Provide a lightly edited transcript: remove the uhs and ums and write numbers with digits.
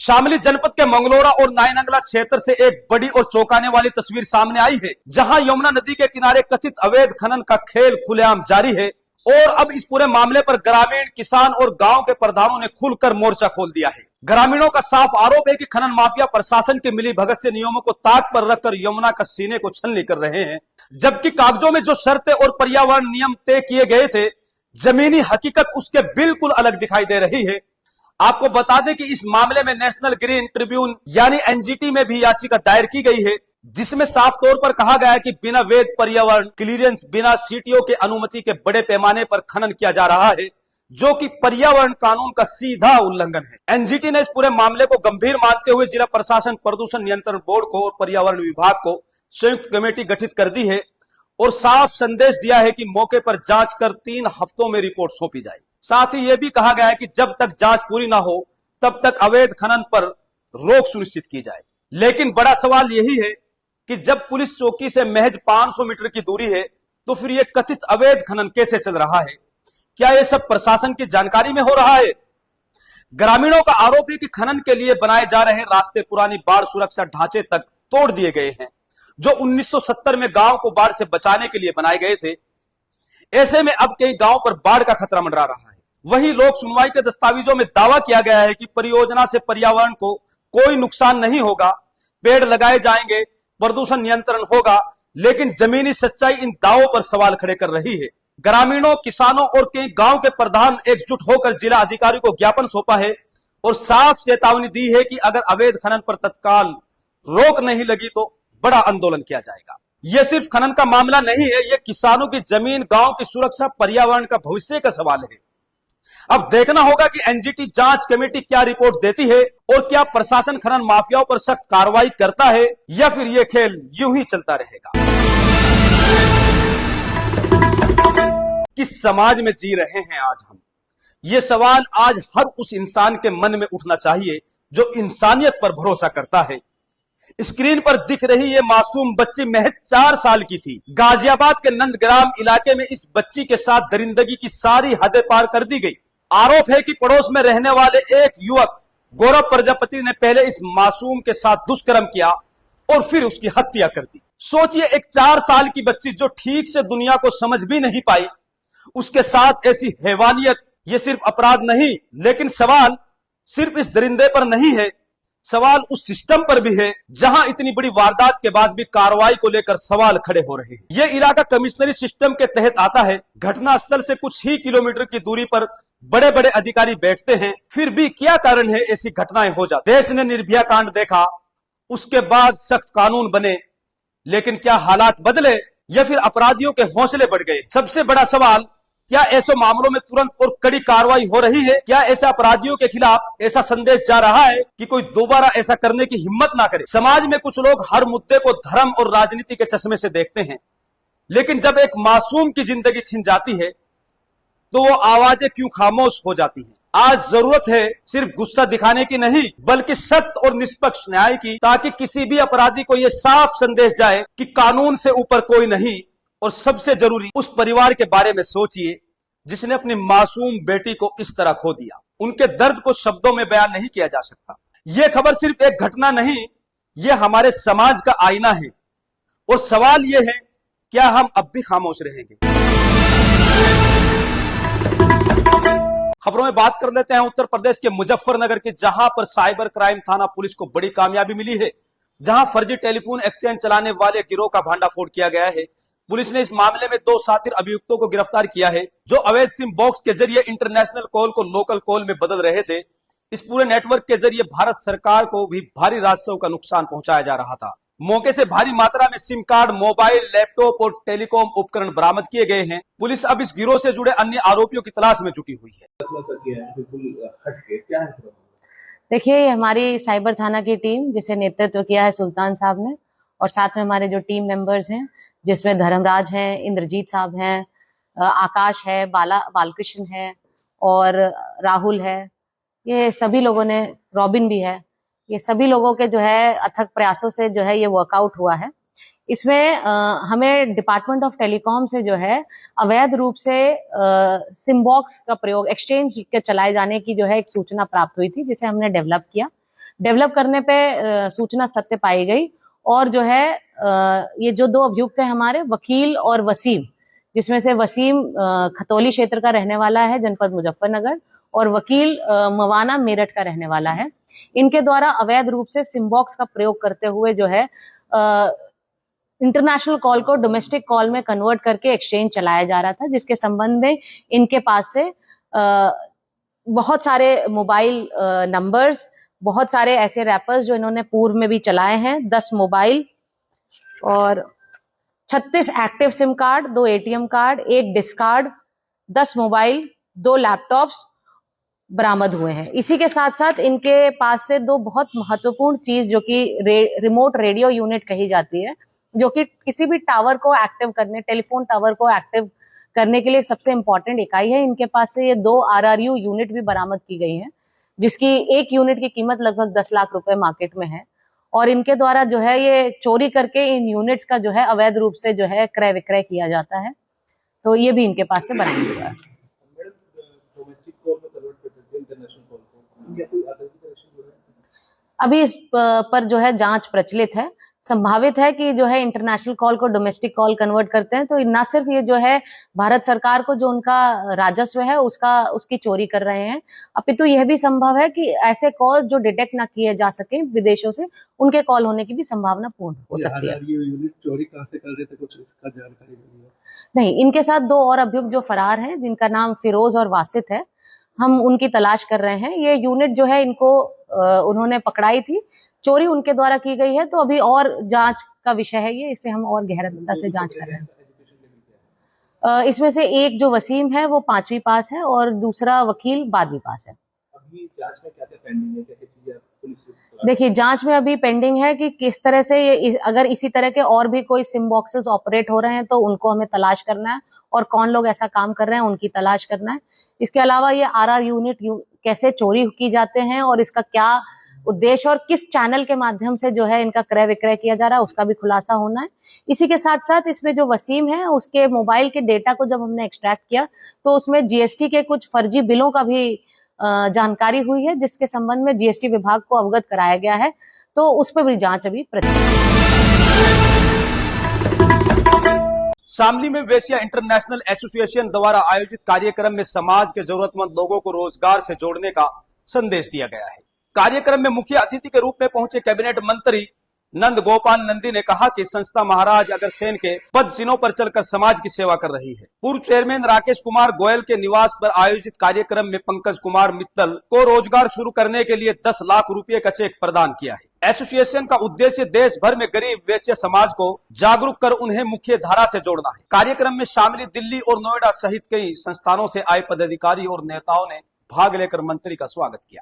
शामली जनपद के मंगलोरा और नायनंगला क्षेत्र से एक बड़ी और चौंकाने वाली तस्वीर सामने आई है, जहां यमुना नदी के किनारे कथित अवैध खनन का खेल खुलेआम जारी है। और अब इस पूरे मामले पर ग्रामीण, किसान और गांव के प्रधानों ने खुलकर मोर्चा खोल दिया है। ग्रामीणों का साफ आरोप है कि खनन माफिया प्रशासन की मिलीभगत से नियमों को ताक पर रखकर यमुना का सीने को छलनी कर रहे हैं, जबकि कागजों में जो शर्तें और पर्यावरण नियम तय किए गए थे, जमीनी हकीकत उसके बिल्कुल अलग दिखाई दे रही है। आपको बता दें कि इस मामले में नेशनल ग्रीन ट्रिब्यून यानी एनजीटी में भी याचिका दायर की गई है, जिसमें साफ तौर पर कहा गया है कि बिना वैध पर्यावरण क्लीयरेंस, बिना सीटीओ के अनुमति के बड़े पैमाने पर खनन किया जा रहा है, जो कि पर्यावरण कानून का सीधा उल्लंघन है। एनजीटी ने इस पूरे मामले को गंभीर मानते हुए जिला प्रशासन, प्रदूषण नियंत्रण बोर्ड को और पर्यावरण विभाग को संयुक्त कमेटी गठित कर दी है और साफ संदेश दिया है कि मौके पर जांच कर 3 हफ्तों में रिपोर्ट सौंपी जाए। साथ ही यह भी कहा गया है कि जब तक जांच पूरी ना हो तब तक अवैध खनन पर रोक सुनिश्चित की जाए। लेकिन बड़ा सवाल यही है कि जब पुलिस चौकी से महज 500 मीटर की दूरी है, तो फिर यह कथित अवैध खनन कैसे चल रहा है? क्या यह सब प्रशासन की जानकारी में हो रहा है? ग्रामीणों का आरोप है कि खनन के लिए बनाए जा रहे रास्ते पुरानी बाढ़ सुरक्षा ढांचे तक तोड़ दिए गए हैं, जो 1970 में गांव को बाढ़ से बचाने के लिए बनाए गए थे। ऐसे में अब कई गांव पर बाढ़ का खतरा मंडरा रहा है। वही लोक सुनवाई के दस्तावेजों में दावा किया गया है कि परियोजना से पर्यावरण को कोई नुकसान नहीं होगा, पेड़ लगाए जाएंगे, प्रदूषण नियंत्रण होगा, लेकिन जमीनी सच्चाई इन दावों पर सवाल खड़े कर रही है। ग्रामीणों, किसानों और कई गांव के प्रधान एकजुट होकर जिला अधिकारी को ज्ञापन सौंपा है और साफ चेतावनी दी है कि अगर अवैध खनन पर तत्काल रोक नहीं लगी तो बड़ा आंदोलन किया जाएगा। यह सिर्फ खनन का मामला नहीं है, यह किसानों की जमीन, गांव की सुरक्षा, पर्यावरण का भविष्य का सवाल है। अब देखना होगा कि एनजीटी जांच कमेटी क्या रिपोर्ट देती है और क्या प्रशासन खनन माफियाओं पर सख्त कार्रवाई करता है, या फिर यह खेल यूं ही चलता रहेगा। किस समाज में जी रहे हैं आज हम? यह सवाल आज हर उस इंसान के मन में उठना चाहिए जो इंसानियत पर भरोसा करता है। स्क्रीन पर दिख रही ये मासूम बच्ची महज 4 साल की थी। गाजियाबाद के नंदग्राम इलाके में इस बच्ची के साथ दरिंदगी की सारी हदें पार कर दी गई। आरोप है कि पड़ोस में रहने वाले एक युवक गौरव प्रजापति ने पहले इस मासूम के साथ दुष्कर्म किया और फिर उसकी हत्या कर दी। सोचिए, एक 4 साल की बच्ची जो ठीक से दुनिया को समझ भी नहीं पाई, उसके साथ ऐसी हैवानियत। ये सिर्फ अपराध नहीं, लेकिन सवाल सिर्फ इस दरिंदे पर नहीं है, सवाल उस सिस्टम पर भी है जहां इतनी बड़ी वारदात के बाद भी कार्रवाई को लेकर सवाल खड़े हो रहे हैं। यह इलाका कमिश्नरी सिस्टम के तहत आता है। घटनास्थल से कुछ ही किलोमीटर की दूरी पर बड़े बड़े अधिकारी बैठते हैं, फिर भी क्या कारण है ऐसी घटनाएं हो जाती? देश ने निर्भया कांड देखा, उसके बाद सख्त कानून बने, लेकिन क्या हालात बदले या फिर अपराधियों के हौसले बढ़ गए? सबसे बड़ा सवाल, क्या ऐसे मामलों में तुरंत और कड़ी कार्रवाई हो रही है? क्या ऐसे अपराधियों के खिलाफ ऐसा संदेश जा रहा है कि कोई दोबारा ऐसा करने की हिम्मत ना करे? समाज में कुछ लोग हर मुद्दे को धर्म और राजनीति के चश्मे से देखते हैं, लेकिन जब एक मासूम की जिंदगी छिन जाती है तो वो आवाजें क्यों खामोश हो जाती हैं? आज जरूरत है सिर्फ गुस्सा दिखाने की नहीं, बल्कि सख्त और निष्पक्ष न्याय की, ताकि किसी भी अपराधी को यह साफ संदेश जाए कि कानून से ऊपर कोई नहीं। और सबसे जरूरी, उस परिवार के बारे में सोचिए जिसने अपनी मासूम बेटी को इस तरह खो दिया। उनके दर्द को शब्दों में बयान नहीं किया जा सकता। यह खबर सिर्फ एक घटना नहीं, यह हमारे समाज का आईना है। और सवाल यह है, क्या हम अब भी खामोश रहेंगे? खबरों में बात कर लेते हैं उत्तर प्रदेश के मुजफ्फरनगर की, जहां पर साइबर क्राइम थाना पुलिस को बड़ी कामयाबी मिली है, जहां फर्जी टेलीफोन एक्सचेंज चलाने वाले गिरोह का भांडाफोड़ किया गया है। पुलिस ने इस मामले में 2 शातिर अभियुक्तों को गिरफ्तार किया है, जो अवैध सिम बॉक्स के जरिए इंटरनेशनल कॉल को लोकल कॉल में बदल रहे थे। इस पूरे नेटवर्क के जरिए भारत सरकार को भी भारी राजस्व का नुकसान पहुंचाया जा रहा था। मौके से भारी मात्रा में सिम कार्ड, मोबाइल, लैपटॉप और टेलीकॉम उपकरण बरामद किए गए हैं। पुलिस अब इस गिरोह से जुड़े अन्य आरोपियों की तलाश में जुटी हुई है। देखिए, हमारी साइबर थाना की टीम, जिसे नेतृत्व किया है सुल्तान साहब ने, और साथ में हमारे जो टीम मेंबर्स हैं, जिसमें धर्मराज हैं, इंद्रजीत साहब हैं, आकाश है, बालकृष्ण है और राहुल है, ये सभी लोगों ने, रॉबिन भी है, ये सभी लोगों के जो है अथक प्रयासों से जो है ये वर्कआउट हुआ है। इसमें हमें डिपार्टमेंट ऑफ टेलीकॉम से जो है अवैध रूप से सिम बॉक्स का प्रयोग, एक्सचेंज के चलाए जाने की जो है एक सूचना प्राप्त हुई थी, जिसे हमने डेवलप किया। डेवलप करने पे सूचना सत्य पाई गई और जो है ये जो दो अभियुक्त हैं हमारे वकील और वसीम, जिसमें से वसीम खतौली क्षेत्र का रहने वाला है जनपद मुजफ्फरनगर और वकील मवाना मेरठ का रहने वाला है, इनके द्वारा अवैध रूप से सिमबॉक्स का प्रयोग करते हुए जो है इंटरनेशनल कॉल को डोमेस्टिक कॉल में कन्वर्ट करके एक्सचेंज चलाया जा रहा था, जिसके संबंध में इनके पास से बहुत सारे मोबाइल नंबर्स, बहुत सारे ऐसे रैपर्स जो इन्होंने पूर्व में भी चलाए हैं, 10 मोबाइल और 36 active SIM card, 2 ATM card, 1 discard, 10 mobile, 2 laptops बरामद हुए हैं। इसी के साथ साथ इनके पास से 2 बहुत महत्वपूर्ण चीज जो कि रिमोट रेडियो यूनिट कही जाती है, जो कि किसी भी टावर को एक्टिव करने, टेलीफोन टावर को एक्टिव करने के लिए सबसे इंपॉर्टेंट इकाई है। इनके पास से ये 2 RRU यूनिट भी बरामद की गई हैं, जिसकी एक यूनिट की कीमत लगभग 10 लाख रुपए मार्केट में है और इनके द्वारा जो है ये चोरी करके इन यूनिट्स का जो है अवैध रूप से जो है क्रय विक्रय किया जाता है। तो ये भी इनके पास से बरामद हुआ है। अभी इस पर जो है जांच प्रचलित है। संभावित है कि जो है इंटरनेशनल कॉल को डोमेस्टिक कॉल कन्वर्ट करते हैं, तो ना सिर्फ ये जो है भारत सरकार को जो उनका राजस्व है उसकी चोरी कर रहे हैं, अपितु यह भी संभव है कि ऐसे कॉल जो डिटेक्ट ना किए जा सके विदेशों से, उनके कॉल होने की भी संभावना पूर्ण हो सकती है। यूनिट चोरी कहां से कर रहे थे, कुछ इसका जानकारी नहीं, इनके साथ 2 और अभियुक्त जो फरार हैं, जिनका नाम फिरोज और वासित है, हम उनकी तलाश कर रहे हैं। ये यूनिट जो है इनको उन्होंने पकड़ाई थी, चोरी उनके द्वारा की गई है, तो अभी और जांच का विषय है ये, इसे हम और गहनता से जांच कर रहे हैं। इसमें से एक जो वसीम है वो 5वीं पास है और दूसरा वकील 12वीं पास है। अभी जांच में क्या-क्या पेंडिंग है, क्या-क्या चीजें पुलिस? देखिए, जांच में अभी पेंडिंग है कि किस तरह से ये, अगर इसी तरह के और भी कोई सिम बॉक्सेस ऑपरेट हो रहे हैं तो उनको हमें तलाश करना है और कौन लोग ऐसा काम कर रहे हैं उनकी तलाश करना है। इसके अलावा ये RR यूनिट कैसे चोरी की जाते हैं और इसका क्या उद्देश्य और किस चैनल के माध्यम से जो है इनका क्रय विक्रय किया जा रहा है उसका भी खुलासा होना है। इसी के साथ साथ इसमें जो वसीम है उसके मोबाइल के डेटा को जब हमने एक्सट्रैक्ट किया तो उसमें GST के कुछ फर्जी बिलों का भी जानकारी हुई है, जिसके संबंध में GST विभाग को अवगत कराया गया है, तो उस पर भी जांच अभी शामली में वेश्या इंटरनेशनल एसोसिएशन द्वारा आयोजित कार्यक्रम में समाज के जरूरतमंद लोगों को रोजगार से जोड़ने का संदेश दिया गया है। कार्यक्रम में मुख्य अतिथि के रूप में पहुंचे कैबिनेट मंत्री नंद गोपाल नंदी ने कहा कि संस्था महाराज अग्रसेन के पद चिन्हों पर चलकर समाज की सेवा कर रही है। पूर्व चेयरमैन राकेश कुमार गोयल के निवास पर आयोजित कार्यक्रम में पंकज कुमार मित्तल को रोजगार शुरू करने के लिए 10 लाख रुपए का चेक प्रदान किया है। एसोसिएशन का उद्देश्य देश भर में गरीब वैश्य समाज को जागरूक कर उन्हें मुख्य धारा से जोड़ना है। कार्यक्रम में शामली, दिल्ली और नोएडा सहित कई संस्थानों से आए पदाधिकारी और नेताओं ने भाग लेकर मंत्री का स्वागत किया।